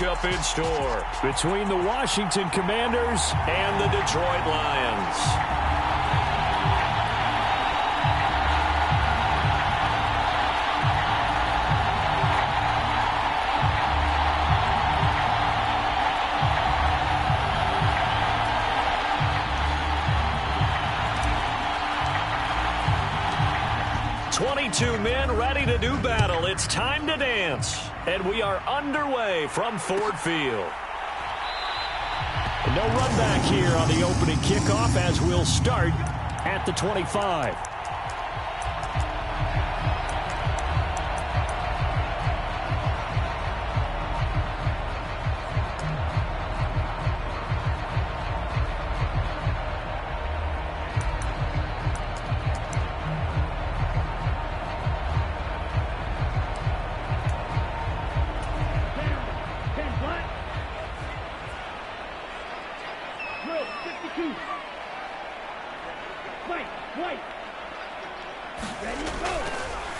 Up in store between the Washington Commanders and the Detroit Lions. Two men ready to do battle. It's time to dance. And we are underway from Ford Field. No run back here on the opening kickoff as we'll start at the 25.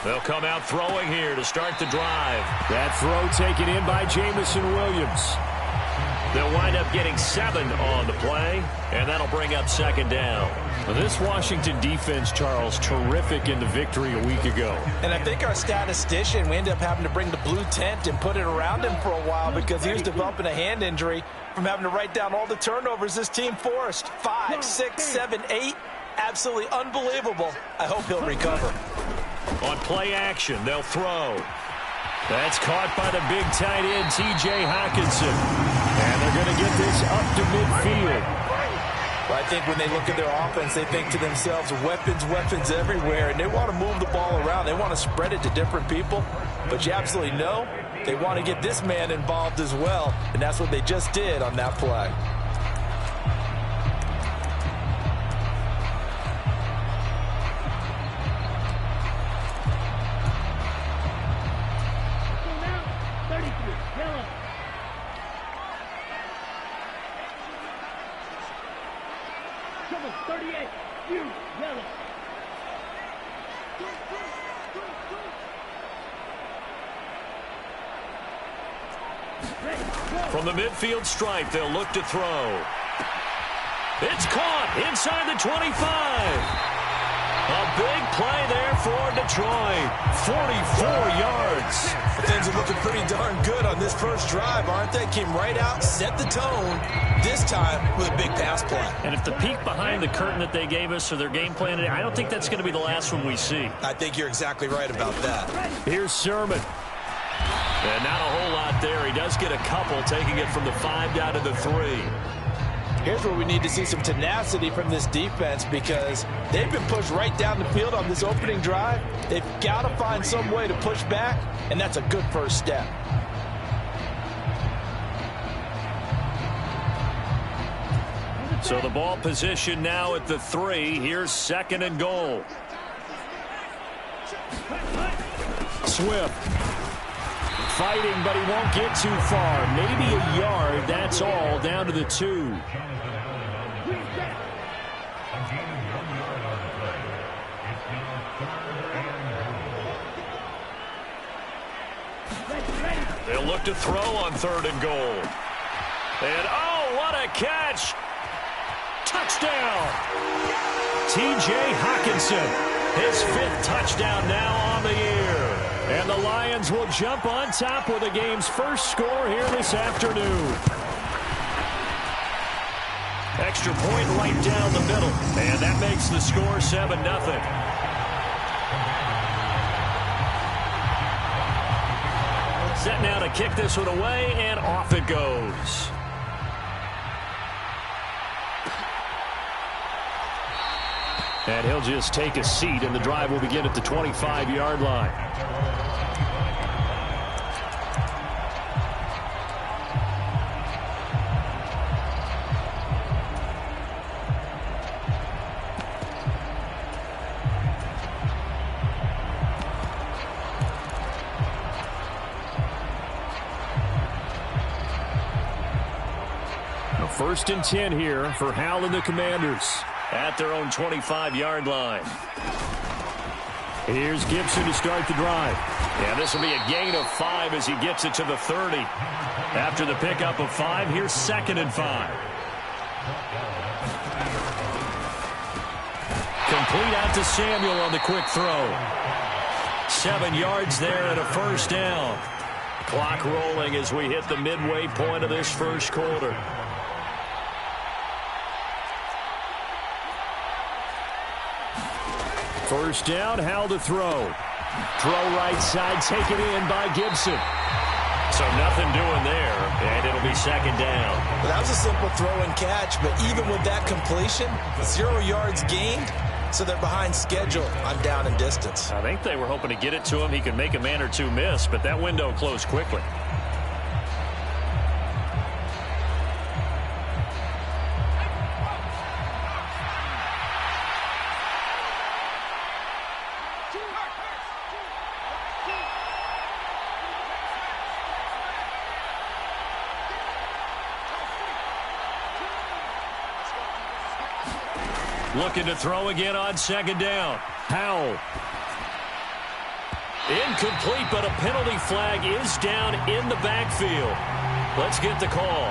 They'll come out throwing here to start the drive. That throw taken in by Jameson Williams. They'll wind up getting 7 on the play, and that'll bring up second down. This Washington defense, Charles, terrific in the victory a week ago. And I think our statistician, we ended up having to bring the blue tent and put it around him for a while because he was developing a hand injury from having to write down all the turnovers this team forced. 5, 6, 7, 8. Absolutely unbelievable. I hope he'll recover. On play action, they'll throw. That's caught by the big tight end, T.J. Hockenson. And they're going to get this up to midfield. Well, I think when they look at their offense, they think to themselves, weapons, weapons everywhere. And they want to move the ball around. They want to spread it to different people. But you absolutely know they want to get this man involved as well. And that's what they just did on that play. From the midfield stripe, they'll look to throw. It's caught inside the 25. A big play there for Detroit. 44 yards. Things are looking pretty darn good on this first drive, aren't they? Came right out, set the tone, this time with a big pass play. And if the peek behind the curtain that they gave us or their game plan, I don't think that's going to be the last one we see. I think you're exactly right about that. Here's Sermon. And not a whole lot there. He does get a couple, taking it from the 5 down to the 3. Here's where we need to see some tenacity from this defense because they've been pushed right down the field on this opening drive. They've got to find some way to push back, and that's a good first step. So the ball position now at the 3. Here's 2nd and goal. Swift. Fighting, but he won't get too far. Maybe a yard, that's all, down to the 2. They'll look to throw on 3rd and goal. And, oh, what a catch! Touchdown! T.J. Hockenson, his 5th touchdown now on the year. And the Lions will jump on top with the game's first score here this afternoon. Extra point right down the middle. And that makes the score 7-0. Set now to kick this one away, and off it goes. And he'll just take a seat, and the drive will begin at the 25-yard line. First and 10 here for Hal and the Commanders at their own 25-yard line. Here's Gibson to start the drive. Yeah, this will be a gain of 5 as he gets it to the 30. After the pickup of 5, here's 2nd and 5. Complete out to Samuel on the quick throw. 7 yards there and a first down. Clock rolling as we hit the midway point of this first quarter. First down, Howell to throw. Throw right side, taken in by Gibson. So nothing doing there, and it'll be 2nd down. Well, that was a simple throw and catch, but even with that completion, 0 yards gained, so they're behind schedule on down and distance. I think they were hoping to get it to him. He could make a man or two miss, but that window closed quickly. Looking to throw again on 2nd down. Howell. Incomplete, but a penalty flag is down in the backfield. Let's get the call.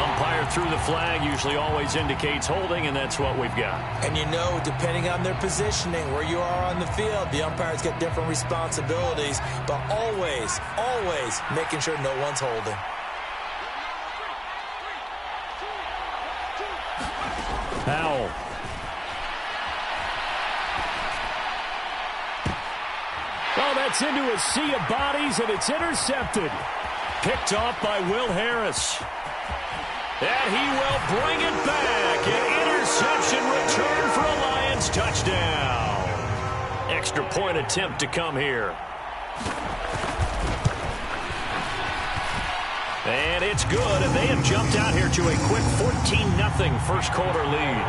Umpire threw the flag, usually always indicates holding, and that's what we've got. And you know, depending on their positioning, where you are on the field, the umpires get different responsibilities, but always, always making sure no one's holding. Howell. Oh, that's into a sea of bodies, and it's intercepted. Picked off by Will Harris. And he will bring it back. An interception return for a Lions touchdown. Extra point attempt to come here. And it's good, and they have jumped out here to a quick 14-0 first quarter lead.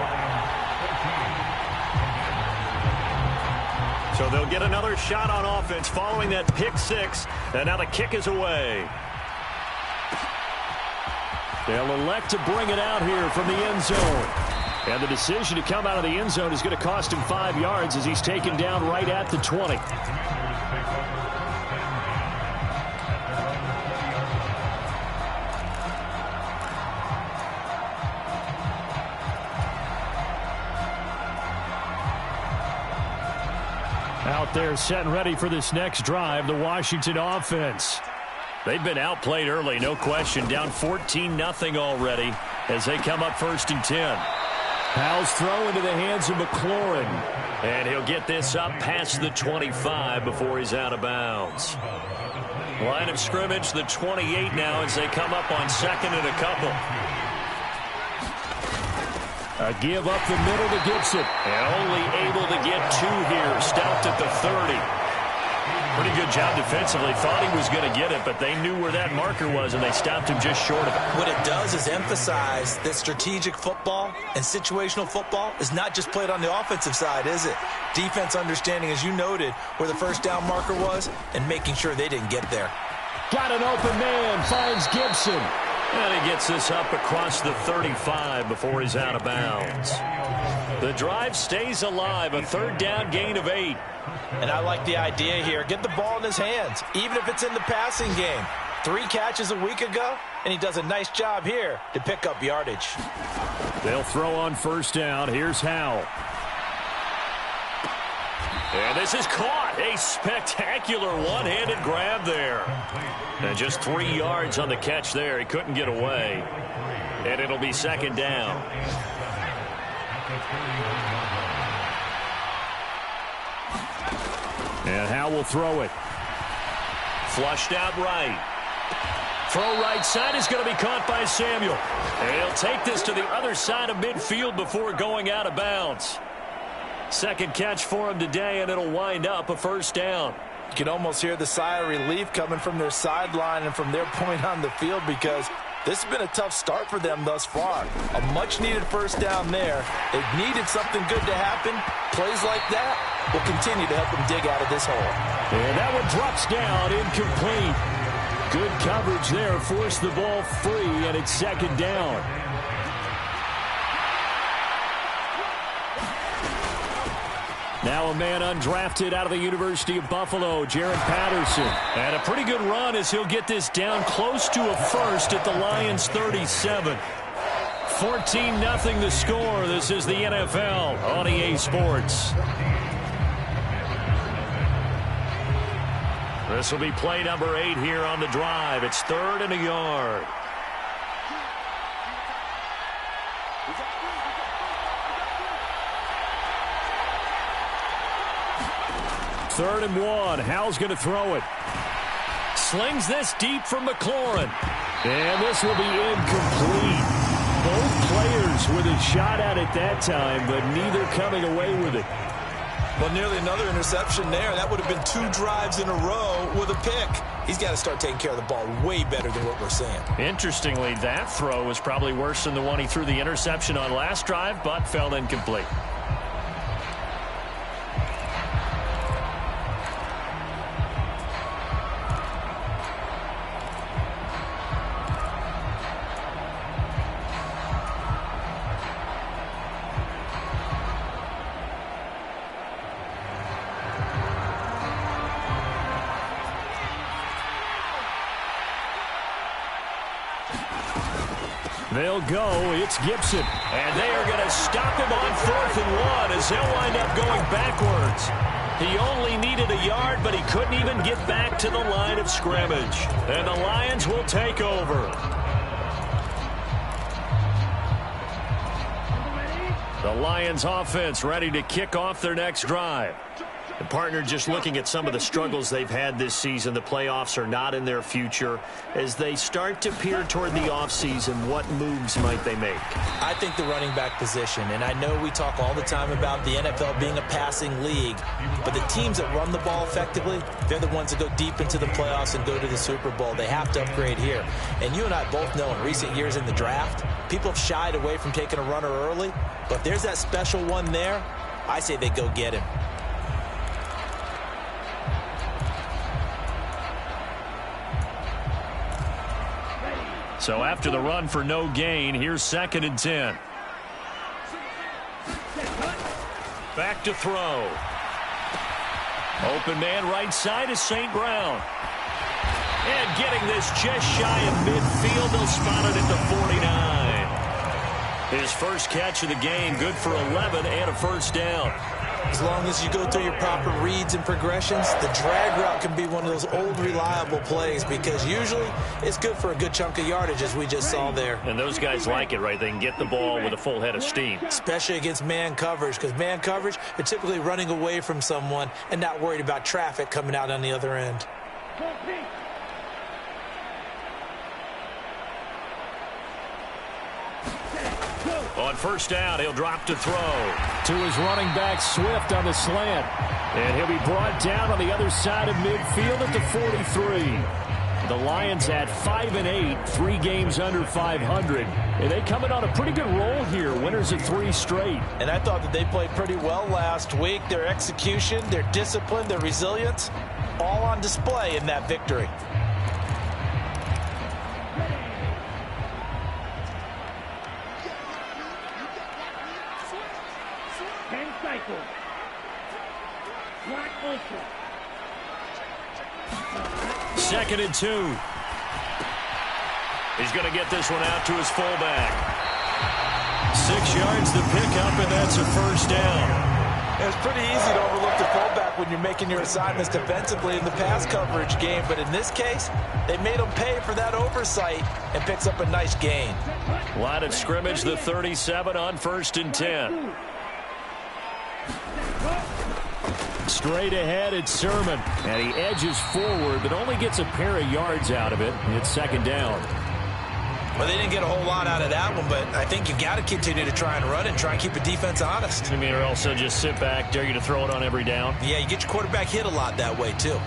So they'll get another shot on offense following that pick 6, and now the kick is away. They'll elect to bring it out here from the end zone. And the decision to come out of the end zone is going to cost him 5 yards as he's taken down right at the 20. Out there set and ready for this next drive, the Washington offense. They've been outplayed early, no question. Down 14-0 already as they come up 1st and 10. Howell's throw into the hands of McLaurin. And he'll get this up past the 25 before he's out of bounds. Line of scrimmage, the 28 now as they come up on 2nd and a couple. A give up the middle to Gibson. And only able to get 2 here. Stopped at the 30. Pretty good job defensively. Thought he was going to get it, but they knew where that marker was, and they stopped him just short of it. What it does is emphasize that strategic football and situational football is not just played on the offensive side, is it? Defense understanding, as you noted, where the first down marker was and making sure they didn't get there. Got an open man. Finds Gibson. And he gets this up across the 35 before he's out of bounds. The drive stays alive. A 3rd down gain of 8. And I like the idea here. Get the ball in his hands, even if it's in the passing game. 3 catches a week ago, and he does a nice job here to pick up yardage. They'll throw on 1st down. Here's Howell. And this is caught. A spectacular one-handed grab there. And just 3 yards on the catch there. He couldn't get away. And it'll be 2nd down. And Howell will throw it. Flushed out right. Throw right side is going to be caught by Samuel. And he'll take this to the other side of midfield before going out of bounds. 2nd catch for him today, and it'll wind up a 1st down. You can almost hear the sigh of relief coming from their sideline and from their point on the field, because this has been a tough start for them thus far. A much-needed 1st down there. They've needed something good to happen. Plays like that will continue to help them dig out of this hole. And that one drops down, incomplete. Good coverage there, forced the ball free, and it's 2nd down. Now a man undrafted out of the University of Buffalo, Jaret Patterson. And a pretty good run as he'll get this down close to a first at the Lions' 37. 14-0 the score. This is the NFL on EA Sports. This will be play number 8 here on the drive. It's 3rd and a yard. Third and 1. Howell's going to throw it. Slings this deep from McLaurin. And this will be incomplete. Both players with a shot at it that time, but neither coming away with it. Well, nearly another interception there. That would have been 2 drives in a row with a pick. He's got to start taking care of the ball way better than what we're seeing. Interestingly, that throw was probably worse than the one he threw the interception on last drive, but fell incomplete. They'll go. It's Gibson. And they are going to stop him on 4th and 1 as he'll wind up going backwards. He only needed a yard, but he couldn't even get back to the line of scrimmage. And the Lions will take over. The Lions offense ready to kick off their next drive. The partner, just looking at some of the struggles they've had this season, the playoffs are not in their future. As they start to peer toward the offseason, what moves might they make? I think the running back position, and I know we talk all the time about the NFL being a passing league, but the teams that run the ball effectively, they're the ones that go deep into the playoffs and go to the Super Bowl. They have to upgrade here. And you and I both know in recent years in the draft, people have shied away from taking a runner early, but if there's that special one there, I say they go get him. So after the run for no gain, here's 2nd and 10. Back to throw. Open man right side is St. Brown. And getting this just shy of midfield, they'll spot it at the 49. His first catch of the game, good for 11 and a first down. As long as you go through your proper reads and progressions, the drag route can be one of those old reliable plays because usually it's good for a good chunk of yardage as we just saw there. And those guys like it, right? They can get the ball with a full head of steam. Especially against man coverage because man coverage, they're typically running away from someone and not worried about traffic coming out on the other end. On first down, he'll drop to throw. To his running back, Swift on the slant. And he'll be brought down on the other side of midfield at the 43. The Lions at 5-8, 3 games under 500. And they come in on a pretty good roll here, winners of 3 straight. And I thought that they played pretty well last week. Their execution, their discipline, their resilience, all on display in that victory. Second and 2. He's going to get this one out to his fullback. 6 yards the pickup, and that's a first down. It's pretty easy to overlook the fullback when you're making your assignments defensively in the pass coverage game, but in this case, they made him pay for that oversight and picks up a nice gain. Line of scrimmage, the 37 on 1st and 10. Straight ahead, it's Sermon. And he edges forward, but only gets a pair of yards out of it. It's 2nd down. Well, they didn't get a whole lot out of that one, but I think you got to continue to try and run and try and keep the defense honest. I mean, or also just sit back, dare you to throw it on every down. Yeah, you get your quarterback hit a lot that way, too.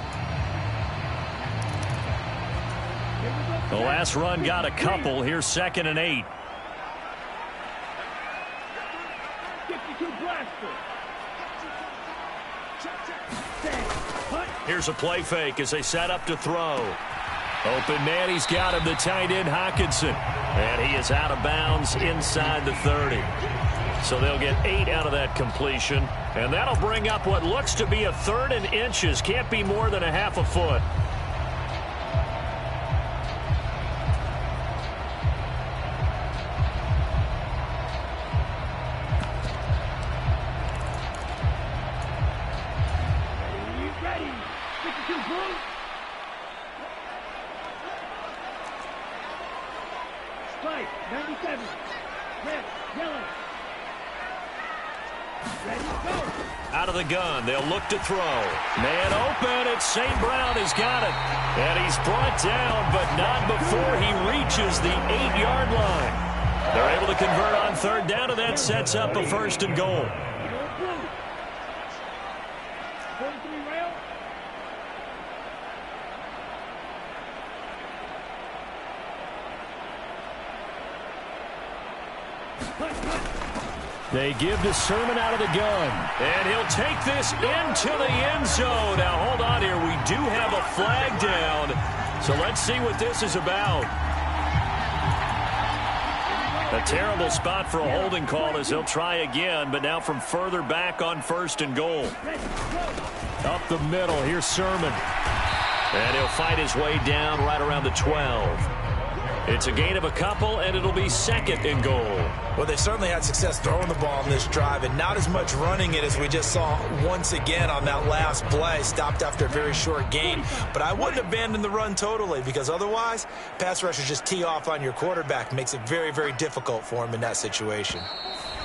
The last run got a couple. Here's 2nd and 8. Here's a play fake as they set up to throw. Open man, he's got him, the tight end Hockenson. And he is out of bounds inside the 30. So they'll get 8 out of that completion. And that'll bring up what looks to be a 3rd and inches. Can't be more than a half a foot. Out of the gun, they'll look to throw. Man open, it's St. Brown has got it. And he's brought down, but not before he reaches the 8-yard line. They're able to convert on 3rd down, and that sets up a 1st and goal. They give to Sermon out of the gun. And he'll take this into the end zone. Now, hold on here. We do have a flag down. So let's see what this is about. A terrible spot for a holding call as he'll try again, but now from further back on 1st and goal. Up the middle, here's Sermon. And he'll fight his way down right around the 12. It's a gain of a couple, and it'll be 2nd and goal. Well, they certainly had success throwing the ball on this drive, and not as much running it as we just saw once again on that last play. Stopped after a very short gain. But I wouldn't abandon the run totally, because otherwise, pass rushers just tee off on your quarterback. Makes it very, very difficult for him in that situation.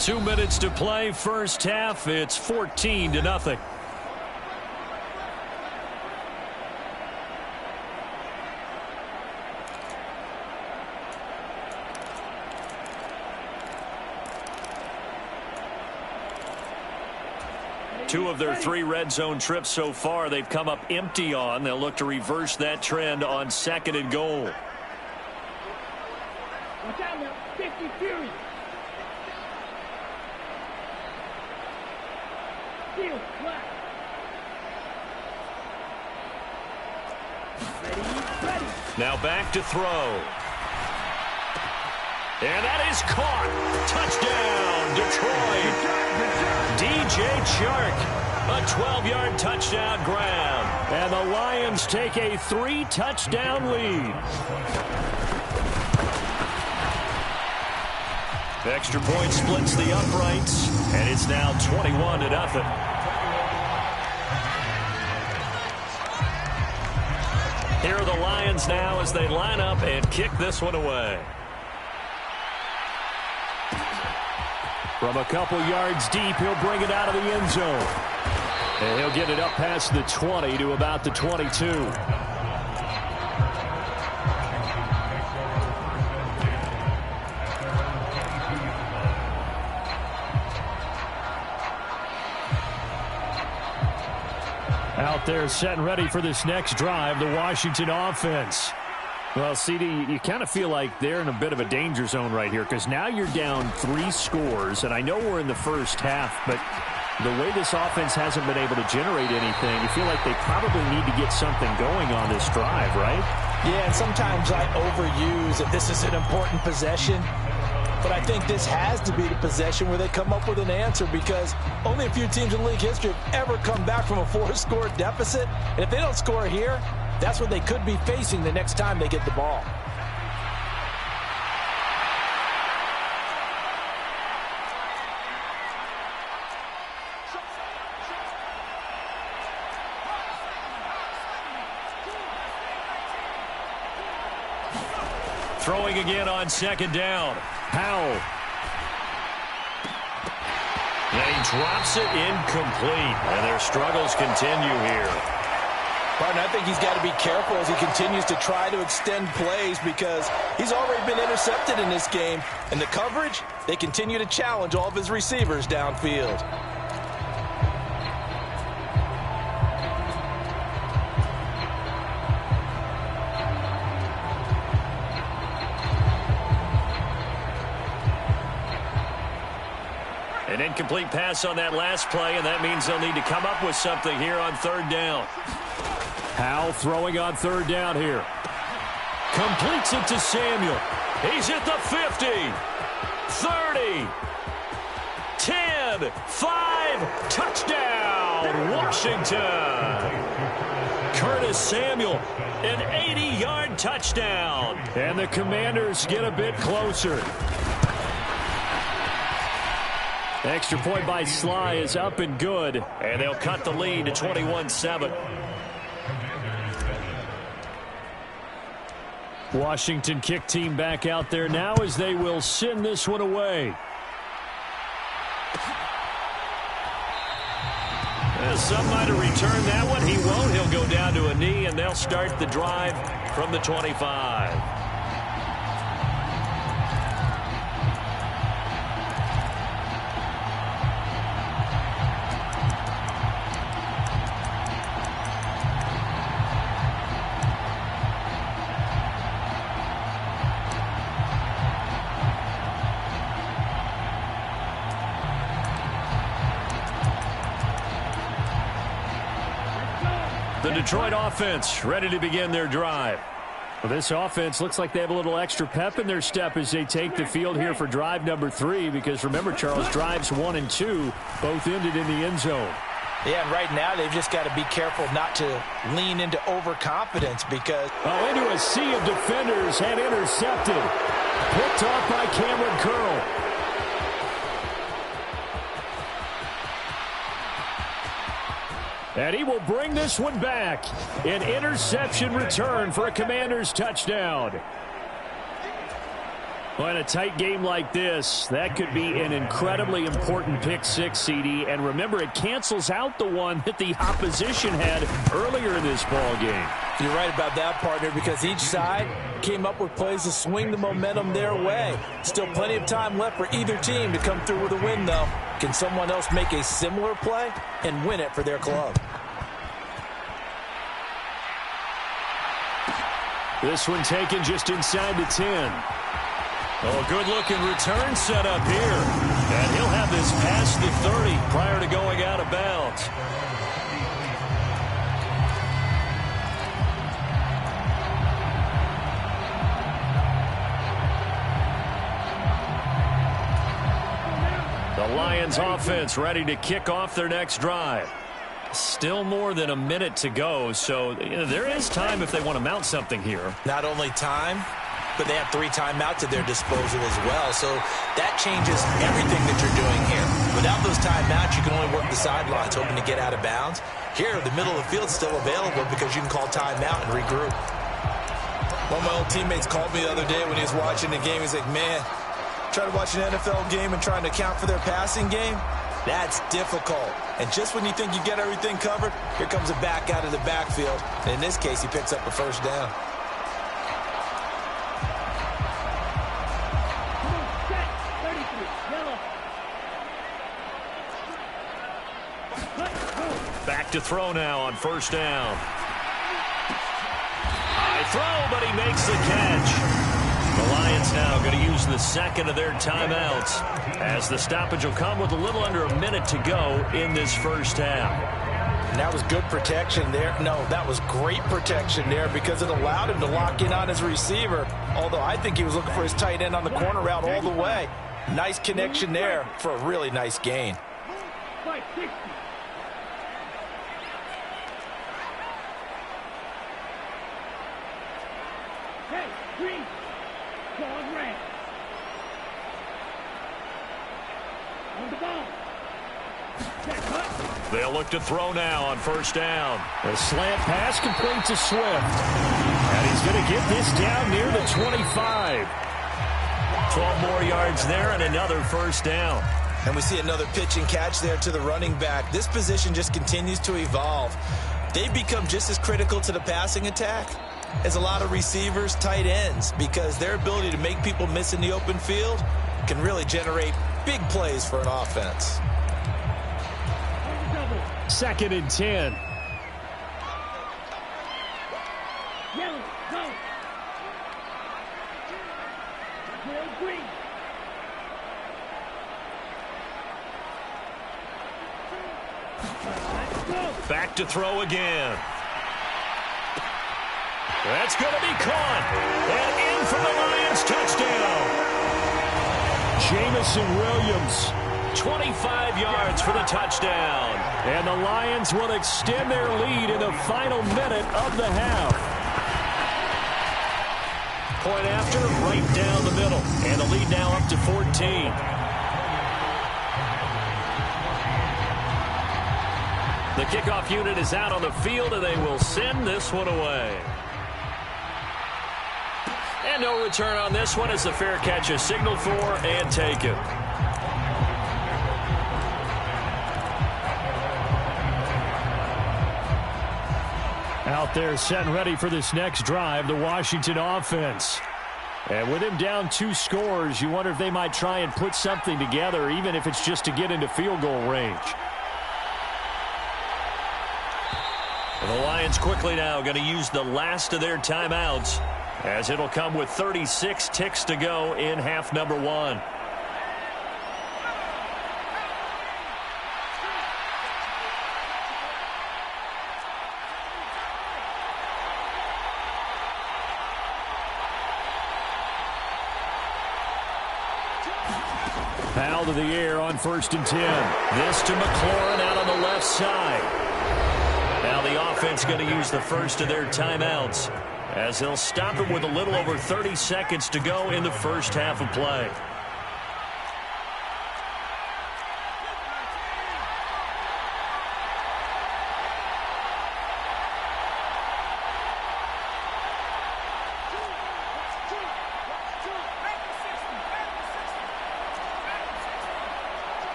2 minutes to play, first half. It's 14-0. Two of their 3 red zone trips so far, they've come up empty on. They'll look to reverse that trend on 2nd and goal. Watch out now, 50 Fury. Steal, flat. Ready. Now back to throw. And that is caught. Touchdown, Detroit. DJ Chark, a 12-yard touchdown grab. And the Lions take a 3-touchdown lead. Extra point splits the uprights, and it's now 21-0. Here are the Lions now as they line up and kick this one away. From a couple yards deep, he'll bring it out of the end zone. And he'll get it up past the 20 to about the 22. Out there set and ready for this next drive, the Washington offense. Well, CD, you kind of feel like they're in a bit of a danger zone right here because now you're down 3 scores, and I know we're in the first half, but the way this offense hasn't been able to generate anything, you feel like they probably need to get something going on this drive, right? Yeah, and sometimes I overuse that this is an important possession, but I think this has to be the possession where they come up with an answer because only a few teams in league history have ever come back from a 4-score deficit, and if they don't score here, that's what they could be facing the next time they get the ball. Throwing again on 2nd down. Powell. And he drops it incomplete. And their struggles continue here. Partner, I think he's got to be careful as he continues to try to extend plays because he's already been intercepted in this game. And the coverage, they continue to challenge all of his receivers downfield. An incomplete pass on that last play, and that means they'll need to come up with something here on 3rd down. Powell throwing on 3rd down here. Completes it to Samuel. He's at the 50, 30, 10, 5, touchdown, Washington. Curtis Samuel, an 80-yard touchdown. And the Commanders get a bit closer. Extra point by Sly is up and good. And they'll cut the lead to 21-7. Washington kick team back out there now as they will send this one away. Some might have returned that one. He won't. He'll go down to a knee, and they'll start the drive from the 25. The Detroit offense ready to begin their drive. Well, this offense looks like they have a little extra pep in their step as they take the field here for drive number 3, because remember, Charles, drives 1 and 2 both ended in the end zone. Yeah, and right now they've just got to be careful not to lean into overconfidence because... into a sea of defenders and intercepted. Picked off by Cameron Curl. And he will bring this one back. An interception return for a Commanders touchdown. Well, in a tight game like this, that could be an incredibly important pick six, CD. And remember, it cancels out the one that the opposition had earlier in this ball game. You're right about that, partner, because each side came up with plays to swing the momentum their way. Still plenty of time left for either team to come through with a win, though. Can someone else make a similar play and win it for their club? This one taken just inside the 10. Oh, good-looking return set up here. And he'll have this past the 30 prior to going out of bounds. The Lions offense ready to kick off their next drive. Still more than a minute to go, so there is time if they want to mount something here. Not only time, but they have 3 timeouts at their disposal as well, so that changes everything that you're doing here. Without those timeouts, you can only work the sidelines, hoping to get out of bounds. Here, the middle of the field is still available because you can call timeout and regroup. One of my old teammates called me the other day when he was watching the game. He's like, man, trying to watch an NFL game and trying to account for their passing game, that's difficult. And just when you think you get everything covered, here comes a back out of the backfield. And in this case, he picks up a first down. Back to throw now on first down. High throw, but he makes the catch. The Lions now going to use the second of their timeouts as the stoppage will come with a little under a minute to go in this first half. And that was good protection there. No, that was great protection there because it allowed him to lock in on his receiver, although I think he was looking for his tight end on the corner route all the way. Nice connection there for a really nice gain. Hey, green. Dog red. On the ball. They'll look to throw now on first down. A slant pass complete to Swift. And he's going to get this down near the 25. 12 more yards there and another first down. And we see another pitch and catch there to the running back. This position just continues to evolve. They become just as critical to the passing attack as a lot of receivers, tight ends, because their ability to make people miss in the open field can really generate big plays for an offense. 2nd and 10. Yellow, go. Green. Back to throw again. That's going to be caught. And in for the Lions touchdown. Jamison Williams 25 yards for the touchdown. And the Lions will extend their lead in the final minute of the half. Point after, right down the middle. And the lead now up to 14. The kickoff unit is out on the field, and they will send this one away. And no return on this one as the fair catch is signaled for and taken. Out there set and ready for this next drive, the Washington offense. And with him down 2 scores, you wonder if they might try and put something together, even if it's just to get into field goal range. And the Lions quickly now going to use the last of their timeouts, as it'll come with 36 ticks to go in half number 1. Foul to the air on 1st and 10. This to McLaurin out on the left side. Now the offense going to use the first of their timeouts, as they'll stop it with a little over 30 seconds to go in the first half of play.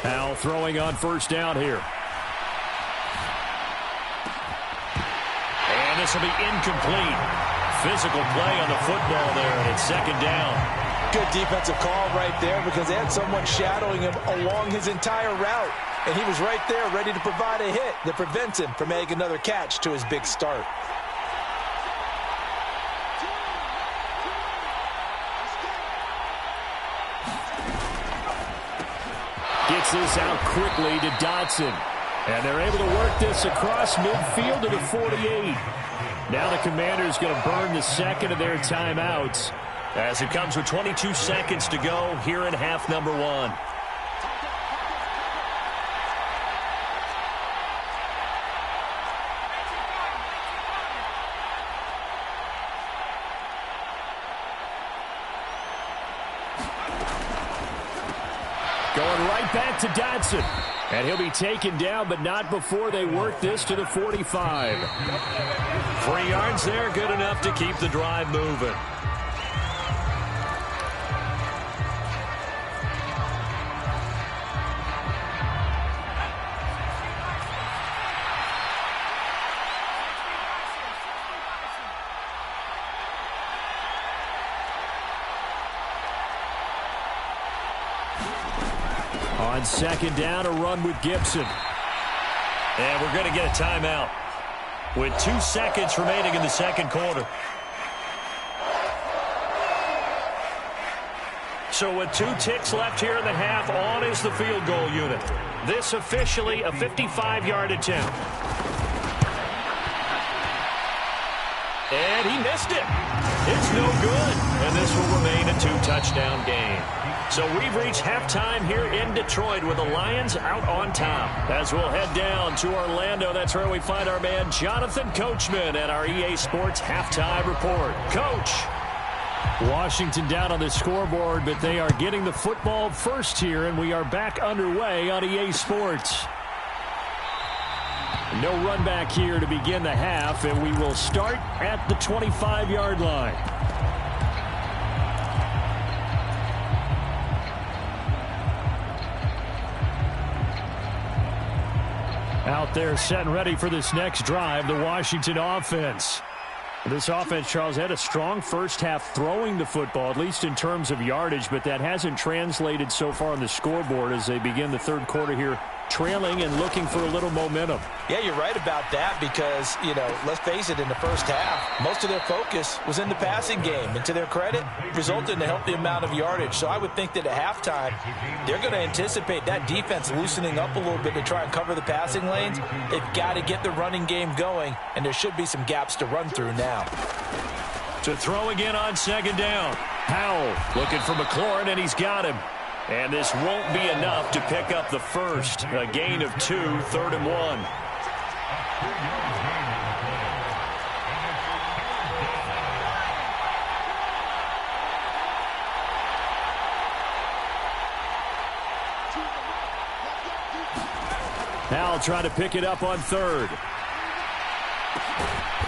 Now throwing on 1st down here. And this will be incomplete. Physical play on the football there, and it's 2nd down. Good defensive call right there, because they had someone shadowing him along his entire route. And he was right there ready to provide a hit that prevents him from making another catch to his big start. Gets this out quickly to Dotson. And they're able to work this across midfield to the 48. Now the Commanders going to burn the 2nd of their timeouts, as it comes with 22 seconds to go here in half number 1. Going right back to Dotson. And he'll be taken down, but not before they work this to the 45. 3 yards there, good enough to keep the drive moving. On 2nd down, a run with Gibson. And we're going to get a timeout with 2 seconds remaining in the 2nd quarter. So with 2 ticks left here in the half, on is the field goal unit. This officially a 55-yard attempt. And he missed it. It's no good. And this will remain a 2-touchdown game. So we've reached halftime here in Detroit with the Lions out on top. As we'll head down to Orlando, that's where we find our man Jonathan Coachman at our EA Sports Halftime Report. Coach. Washington down on the scoreboard, but they are getting the football first here, and we are back underway on EA Sports. No run back here to begin the half, and we will start at the 25-yard line. Out there set and ready for this next drive, the Washington offense. This offense, Charles, had a strong first half throwing the football, at least in terms of yardage, but that hasn't translated so far on the scoreboard as they begin the 3rd quarter here trailing and looking for a little momentum. Yeah, you're right about that because, let's face it, in the first half, most of their focus was in the passing game. And to their credit, resulted in a healthy amount of yardage. So I would think that at halftime, they're going to anticipate that defense loosening up a little bit to try and cover the passing lanes. They've got to get the running game going, and there should be some gaps to run through now. To throw again on second down. Howell looking for McLaurin, and he's got him. And this won't be enough to pick up the first. A gain of 2, 3rd and 1. Howell trying to pick it up on 3rd.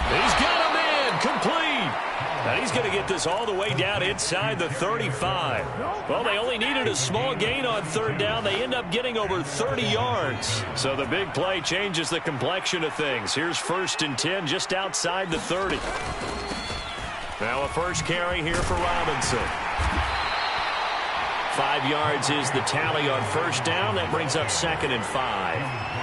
He's got a man complete. And he's going to get this all the way down inside the 35. Well, they only needed a small gain on 3rd down. They end up getting over 30 yards. So the big play changes the complexion of things. Here's 1st and 10 just outside the 30. Now a first carry here for Robinson. 5 yards is the tally on 1st down. That brings up 2nd and 5.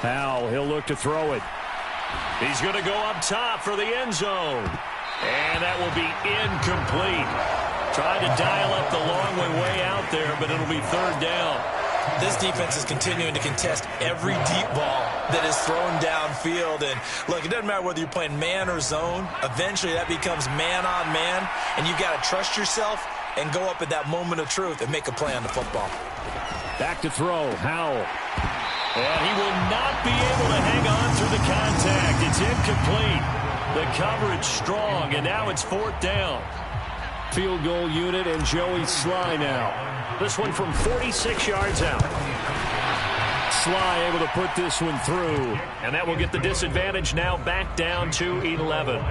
Howell, he'll look to throw it. He's going to go up top for the end zone. And that will be incomplete. Trying to dial up the long way out there, but it'll be 3rd down. This defense is continuing to contest every deep ball that is thrown downfield. And, look, it doesn't matter whether you're playing man or zone. Eventually that becomes man on man, and you've got to trust yourself and go up at that moment of truth and make a play on the football. Back to throw, Howell. And he will not be able to hang on through the contact. It's incomplete. The coverage strong, and now it's 4th down. Field goal unit and Joey Sly now. This one from 46 yards out. Sly able to put this one through. And that will get the disadvantage now back down to 11.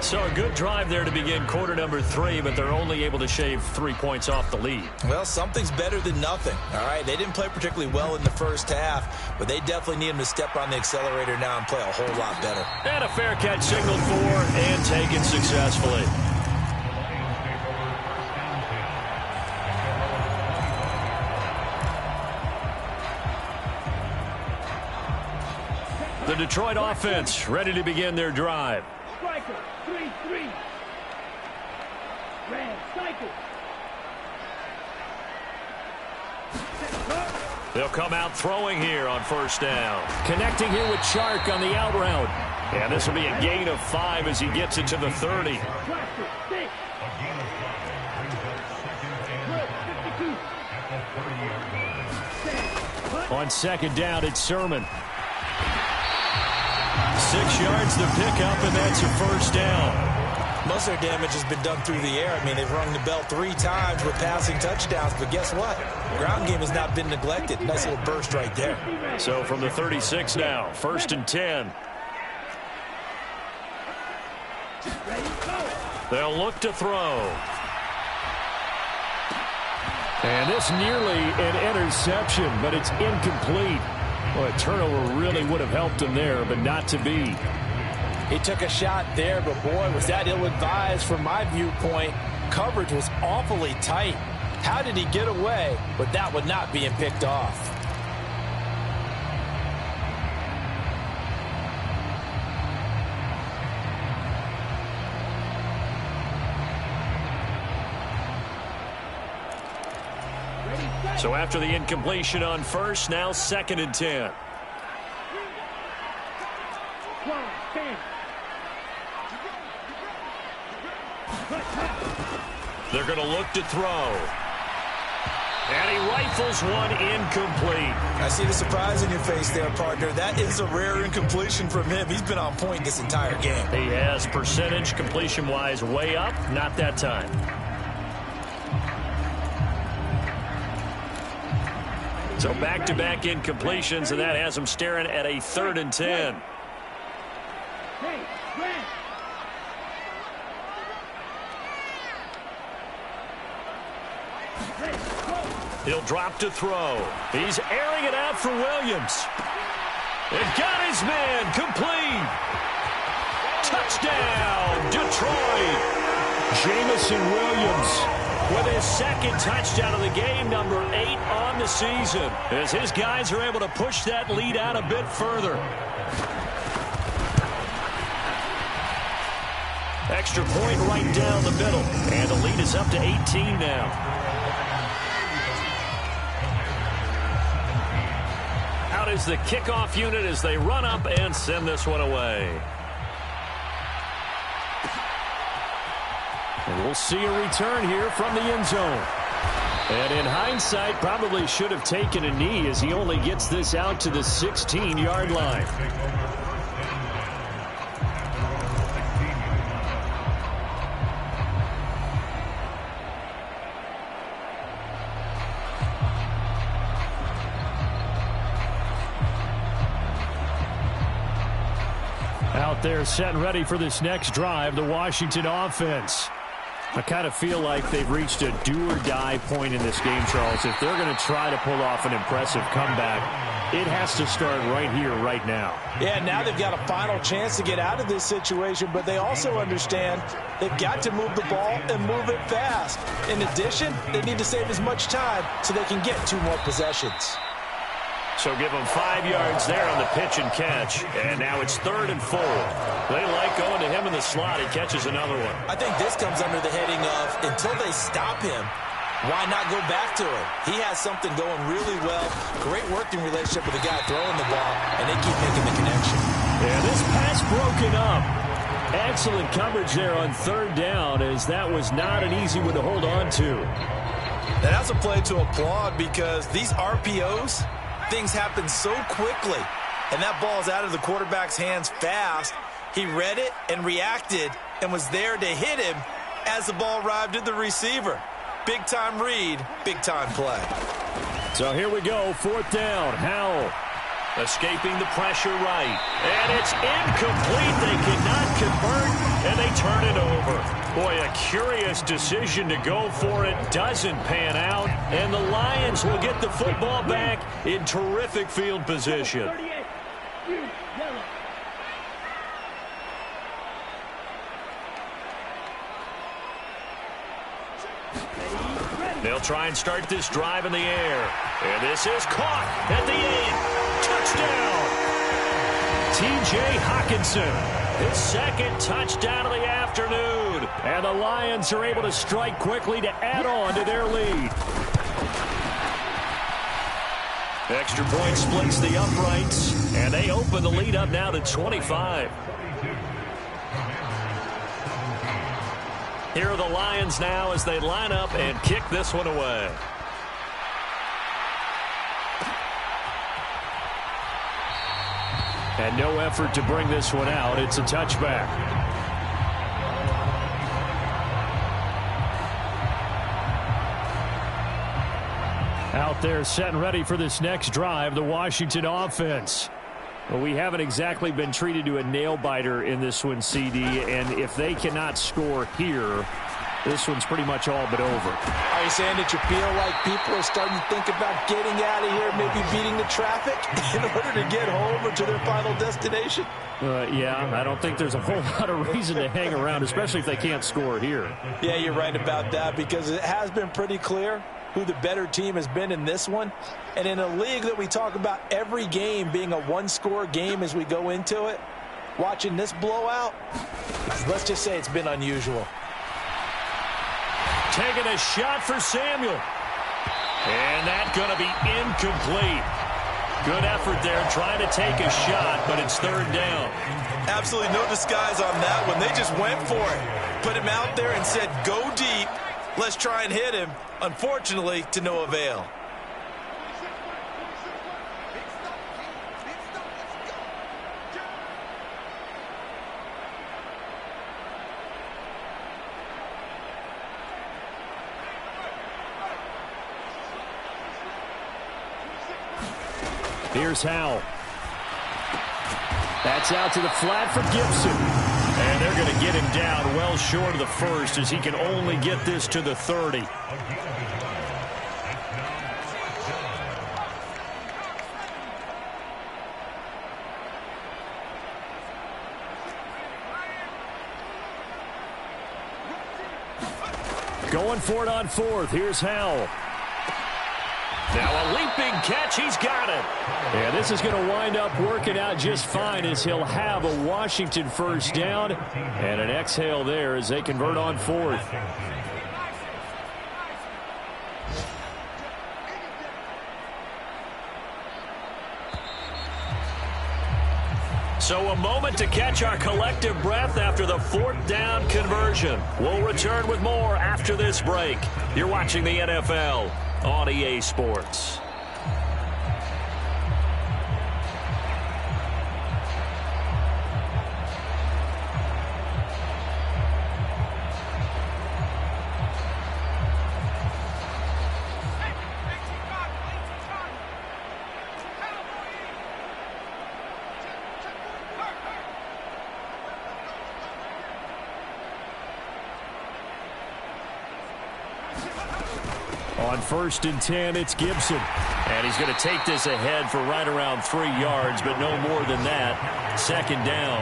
So a good drive there to begin quarter number 3, but they're only able to shave 3 points off the lead. Well, something's better than nothing, all right? They didn't play particularly well in the first half, but they definitely need him to step on the accelerator now and play a whole lot better. And a fair catch signaled for and taken successfully. The Detroit offense ready to begin their drive. Striker, 3-3. Red, cycle. They'll come out throwing here on 1st down. Connecting here with Chark on the out route. And this will be a gain of 5 as he gets it to the 30. On 2nd down, it's Sermon. 6 yards to pick up, and that's a 1st down. Most of their damage has been done through the air. I mean, they've rung the bell 3 times with passing touchdowns, but guess what? Ground game has not been neglected. Nice little burst right there. So from the 36 now, 1st and 10. They'll look to throw. And this nearly an interception, but it's incomplete. Well, a turnover really would have helped him there, but not to be. He took a shot there, but boy, was that ill-advised from my viewpoint. Coverage was awfully tight. How did he get away with that one not being picked off? So after the incompletion on 1st, now 2nd and 10. They're going to look to throw. And he rifles one incomplete. I see the surprise in your face there, partner. That is a rare incompletion from him. He's been on point this entire game. He has percentage completion-wise way up. Not that time. So back-to-back incompletions, and that has him staring at a 3rd and 10. He'll drop to throw. He's airing it out for Williams. It got his man complete. Touchdown, Detroit. Jamison Williams with his second touchdown of the game, number 8 on the season, as his guys are able to push that lead out a bit further. Extra point right down the middle, and the lead is up to 18 now. Out is the kickoff unit as they run up and send this one away. And we'll see a return here from the end zone. And in hindsight, probably should have taken a knee as he only gets this out to the 16-yard line. Out there set and ready for this next drive, the Washington offense. I kind of feel like they've reached a do-or-die point in this game, Charles. If they're going to try to pull off an impressive comeback, it has to start right here, right now. Yeah, now they've got a final chance to get out of this situation, but they also understand they've got to move the ball and move it fast. In addition, they need to save as much time so they can get 2 more possessions. So give them 5 yards there on the pitch and catch. And now it's 3rd and 4. They like going to him in the slot. He catches another one. I think this comes under the heading of until they stop him, why not go back to him? He has something going really well. Great working relationship with the guy throwing the ball, and they keep making the connection. Yeah, this pass broken up. Excellent coverage there on 3rd down, as that was not an easy one to hold on to. And that's a play to applaud because these RPOs, things happen so quickly, and that ball's out of the quarterback's hands fast. He read it and reacted and was there to hit him as the ball arrived at the receiver. Big-time read, big-time play. So here we go, 4th down. Howell escaping the pressure right. And it's incomplete. They cannot convert, and they turn it over. Boy, a curious decision to go for it. Doesn't pan out, and the Lions will get the football back in terrific field position. 38, yellow. They'll try and start this drive in the air. And this is caught at the 8. Touchdown! T.J. Hockenson, his second touchdown of the afternoon. And the Lions are able to strike quickly to add on to their lead. Extra point splits the uprights, and they open the lead up now to 25. Here are the Lions now as they line up and kick this one away. And no effort to bring this one out. It's a touchback. Out there set and ready for this next drive, the Washington offense. Well, we haven't exactly been treated to a nail-biter in this one, CD, and if they cannot score here, this one's pretty much all but over. Are you saying that you feel like people are starting to think about getting out of here, maybe beating the traffic in order to get home or to their final destination? Yeah, I don't think there's a whole lot of reason to hang around, especially if they can't score here. Yeah, you're right about that, because it has been pretty clear who the better team has been in this one. And in a league that we talk about every game being a one-score game as we go into it, watching this blowout, let's just say it's been unusual. Taking a shot for Samuel. And that's going to be incomplete. Good effort there trying to take a shot, but it's 3rd down. Absolutely no disguise on that one. They just went for it. Put him out there and said, go deep. Let's try and hit him. Unfortunately, to no avail. Here's Howell. That's out to the flat for Gibson. And they're going to get him down well short of the first as he can only get this to the 30. Going for it on fourth. Here's Howell. Now a leaping catch. He's got it. And this is going to wind up working out just fine as he'll have a Washington first down and an exhale there as they convert on fourth. So a moment to catch our collective breath after the fourth down conversion. We'll return with more after this break. You're watching the NFL on EA Sports. On 1st and 10, it's Gibson. And he's going to take this ahead for right around 3 yards, but no more than that. 2nd down.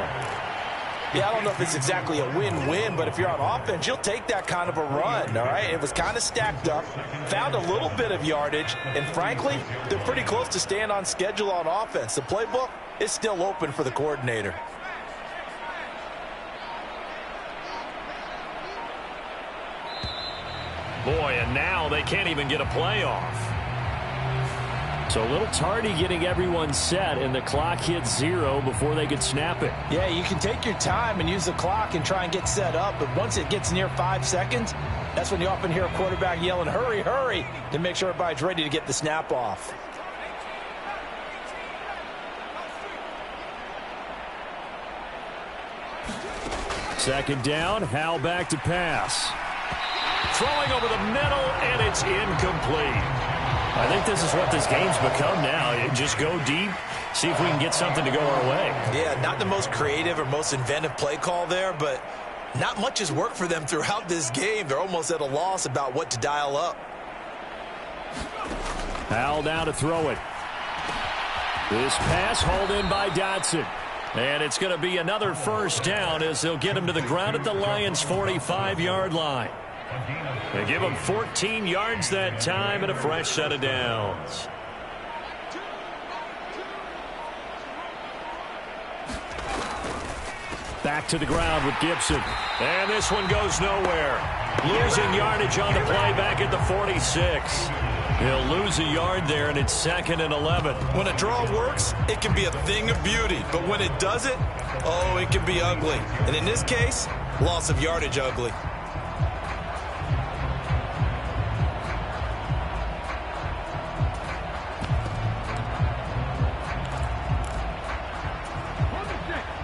Yeah, I don't know if it's exactly a win-win, but if you're on offense, you'll take that kind of a run, all right? It was kind of stacked up, found a little bit of yardage, and frankly, they're pretty close to staying on schedule on offense. The playbook is still open for the coordinator. Boy, and now they can't even get a play off. So a little tardy getting everyone set, and the clock hits 0 before they could snap it. Yeah, you can take your time and use the clock and try and get set up, but once it gets near 5 seconds, that's when you often hear a quarterback yelling, hurry, hurry, to make sure everybody's ready to get the snap off. Second down, Howell back to pass. Throwing over the middle, and it's incomplete. I think this is what this game's become now. Just go deep, see if we can get something to go our way. Yeah, not the most creative or most inventive play call there, but not much has worked for them throughout this game. They're almost at a loss about what to dial up. Howell now to throw it. This pass hauled in by Dotson. And it's going to be another first down as they'll get him to the ground at the Lions' 45-yard line. They give him 14 yards that time and a fresh set of downs. Back to the ground with Gibson. And this one goes nowhere. Losing yardage on the play back at the 46. He'll lose a yard there, and it's 2nd and 11. When a draw works, it can be a thing of beauty. But when it doesn't, oh, it can be ugly. And in this case, loss of yardage ugly.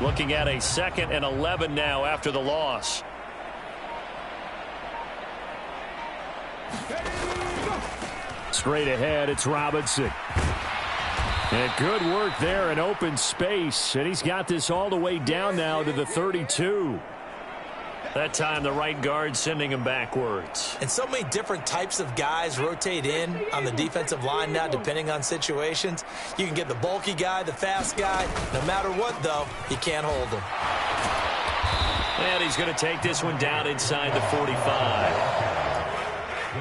Looking at a 2nd and 11 now after the loss. Straight ahead, it's Robinson. And good work there in open space. And he's got this all the way down now to the 32. That time the right guard sending him backwards. And so many different types of guys rotate in on the defensive line now depending on situations. You can get the bulky guy, the fast guy. No matter what, though, he can't hold him. And he's going to take this one down inside the 45.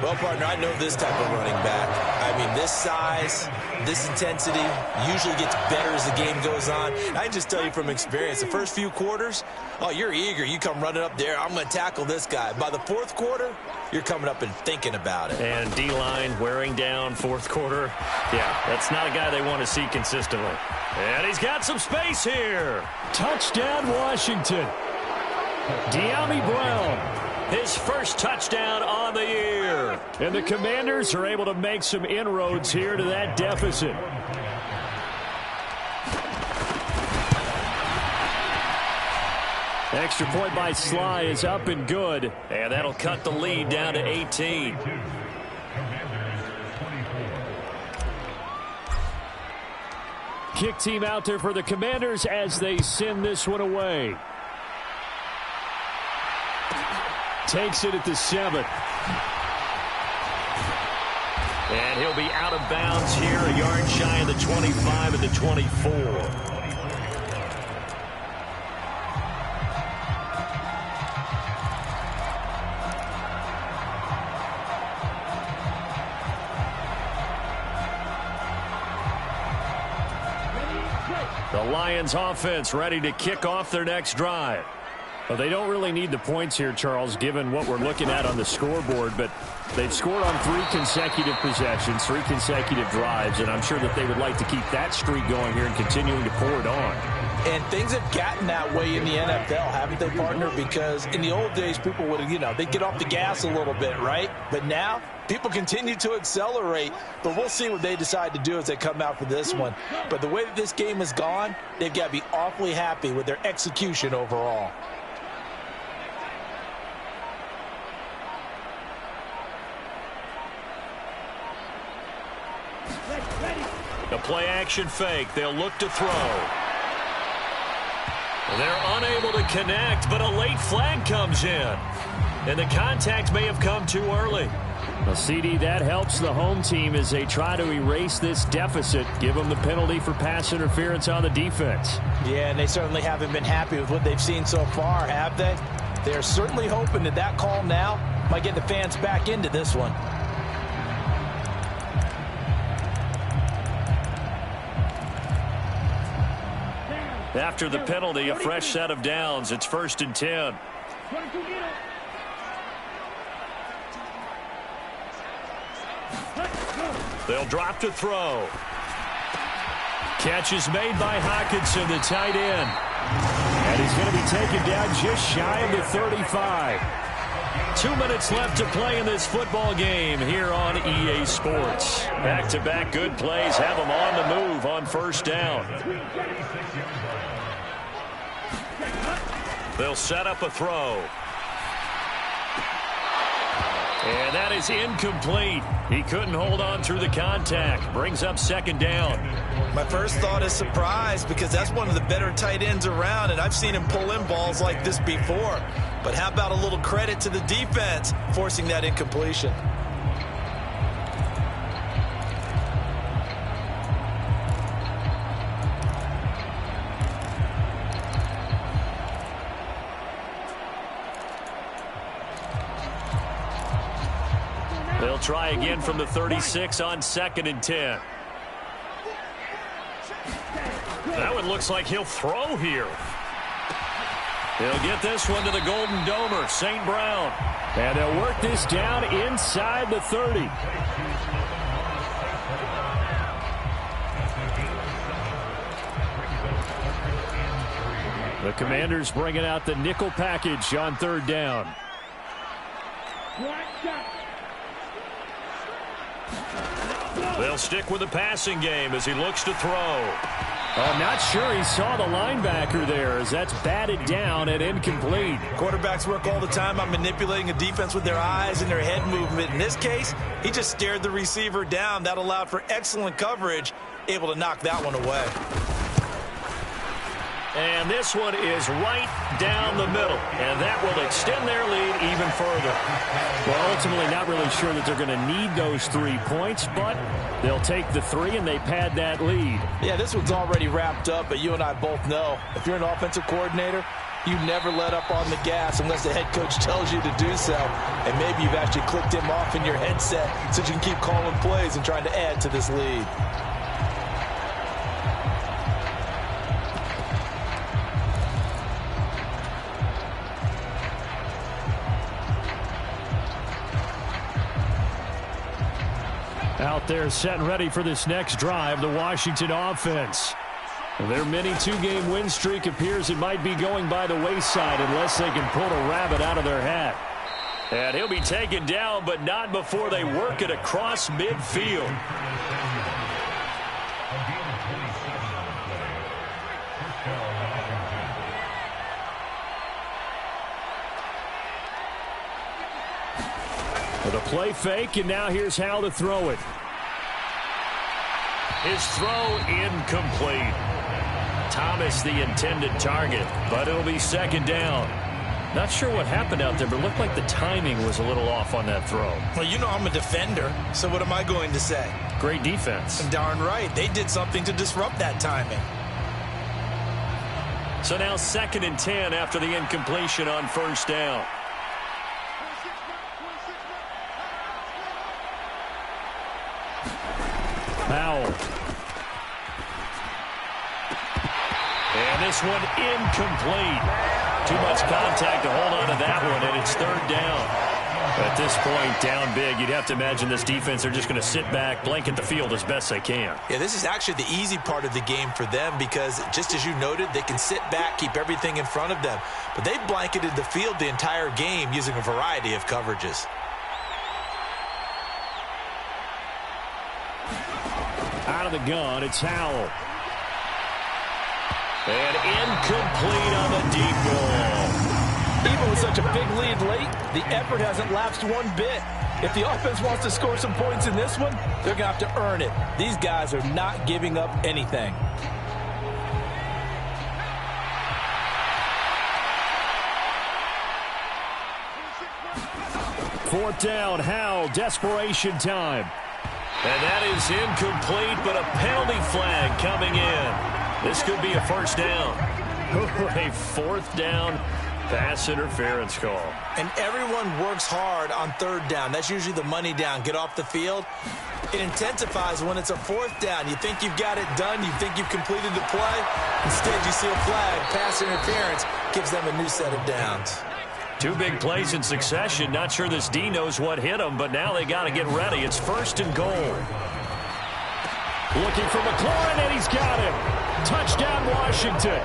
Well, partner, I know this type of running back. I mean, this size, this intensity usually gets better as the game goes on. I can just tell you from experience, the first few quarters, oh, you're eager. You come running up there, I'm going to tackle this guy. By the 4th quarter, you're coming up and thinking about it. And D-line wearing down 4th quarter. Yeah, that's not a guy they want to see consistently. And he's got some space here. Touchdown, Washington. Dyami Brown. His first touchdown on the year. And the Commanders are able to make some inroads here to that deficit. Extra point by Sly is up and good. And that'll cut the lead down to 18. Kick team out there for the Commanders as they send this one away. Takes it at the 7. And he'll be out of bounds here, a yard shy of the 25 at the 24. The Lions offense ready to kick off their next drive. Well, they don't really need the points here, Charles, given what we're looking at on the scoreboard, but they've scored on 3 consecutive possessions, 3 consecutive drives, and I'm sure that they would like to keep that streak going here and continuing to pour it on. And things have gotten that way in the NFL, haven't they, partner? Because in the old days, people would, they'd get off the gas a little bit, right? But now, people continue to accelerate. But we'll see what they decide to do as they come out for this one. But the way that this game has gone, they've got to be awfully happy with their execution overall. The play-action fake. They'll look to throw. They're unable to connect, but a late flag comes in. And the contact may have come too early. Well, CD, that helps the home team as they try to erase this deficit, give them the penalty for pass interference on the defense. Yeah, and they certainly haven't been happy with what they've seen so far, have they? They're certainly hoping that that call now might get the fans back into this one. After the penalty, a fresh set of downs. It's 1st and 10. They'll drop to throw. Catch is made by Hockenson, the tight end. And he's going to be taken down just shy of the 35. 2 minutes left to play in this football game here on EA Sports. Back-to-back good plays have them on the move on 1st down. They'll set up a throw. And that is incomplete. He couldn't hold on through the contact. Brings up 2nd down. My first thought is surprise because that's one of the better tight ends around, and I've seen him pull in balls like this before. But how about a little credit to the defense forcing that incompletion? They'll try again from the 36 on 2nd and 10. That one looks like he'll throw here. He'll get this one to the Golden Domer, St. Brown. And they'll work this down inside the 30. The Commanders bringing out the nickel package on 3rd down. They'll stick with the passing game as he looks to throw. I'm not sure he saw the linebacker there as that's batted down and incomplete. Quarterbacks work all the time on manipulating a defense with their eyes and their head movement. In this case, he just stared the receiver down. That allowed for excellent coverage, able to knock that one away. And this one is right down the middle, and that will extend their lead even further. Well, ultimately not really sure that they're going to need those 3 points, but they'll take the 3 and they pad that lead. Yeah, this one's already wrapped up, but you and I both know if you're an offensive coordinator, you never let up on the gas unless the head coach tells you to do so. And maybe you've actually clicked him off in your headset so you can keep calling plays and trying to add to this lead. Out there set and ready for this next drive, the Washington offense. Their mini 2-game win streak appears it might be going by the wayside unless they can pull a rabbit out of their hat. And he'll be taken down, but not before they work it across midfield. With a play fake, and now here's how to throw it. His throw incomplete. Thomas the intended target, but it'll be 2nd down. Not sure what happened out there, but it looked like the timing was a little off on that throw. Well, you know I'm a defender, so what am I going to say? Great defense. Darn right. They did something to disrupt that timing. So now 2nd and 10 after the incompletion on 1st down. Powell. And this one incomplete. Too much contact to hold on to that one, and it's third down. At this point, down big, you'd have to imagine this defense are just going to sit back, blanket the field as best they can. Yeah, this is actually the easy part of the game for them because, just as you noted, they can sit back, keep everything in front of them. But they've blanketed the field the entire game using a variety of coverages. Out of the gun, it's Howell. And incomplete on the deep ball. Even with such a big lead late, the effort hasn't lapsed one bit. If the offense wants to score some points in this one, they're going to have to earn it. These guys are not giving up anything. Fourth down, Howell, desperation time. And that is incomplete, but a penalty flag coming in. This could be a first down. A fourth down pass interference call. And everyone works hard on third down. That's usually the money down. Get off the field. It intensifies when it's a fourth down. You think you've got it done. You think you've completed the play. Instead, you see a flag. Pass interference gives them a new set of downs. Two big plays in succession. Not sure this D knows what hit them, but now they got to get ready. It's first and goal. Looking for McLaurin, and he's got him. Touchdown, Washington.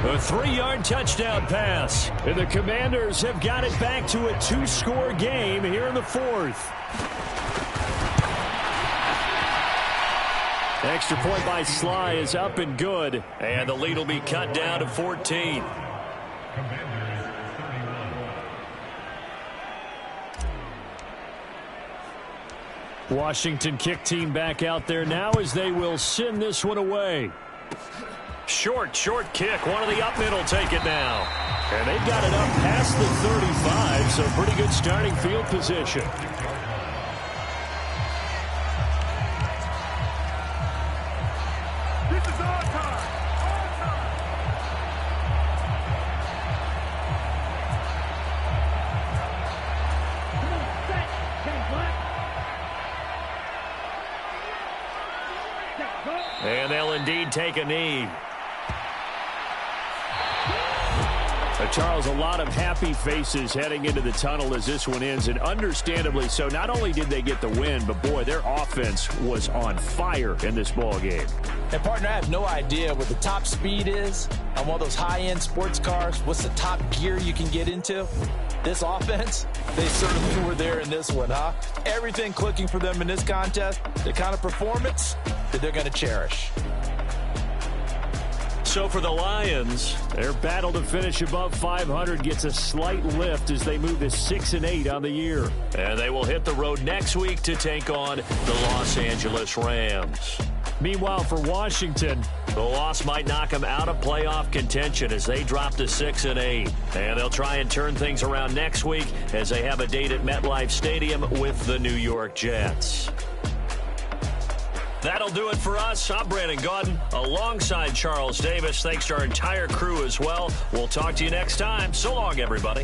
A 3-yard touchdown pass. And the Commanders have got it back to a 2-score game here in the fourth. Extra point by Sly is up and good. And the lead will be cut down to 14. Washington kick team back out there now as they will send this one away. Short kick. One of the up middle take it now. And they've got it up past the 35, so pretty good starting field position. This is our time. Come on, set. Ten black. Set, go. And they'll indeed take a knee. Charles, a lot of happy faces heading into the tunnel as this one ends, and understandably so. Not only did they get the win, but boy, their offense was on fire in this ball game. And partner, I have no idea what the top speed is on one of those high-end sports cars. What's the top gear you can get into? This offense, they certainly were there in this one, huh? Everything clicking for them in this contest, the kind of performance that they're going to cherish. So for the Lions, their battle to finish above 500 gets a slight lift as they move to 6-8 on the year. And they will hit the road next week to take on the Los Angeles Rams. Meanwhile, for Washington, the loss might knock them out of playoff contention as they drop to 6-8. And they'll try and turn things around next week as they have a date at MetLife Stadium with the New York Jets. That'll do it for us. I'm Brandon Gaudin alongside Charles Davis. Thanks to our entire crew as well. We'll talk to you next time. So long, everybody.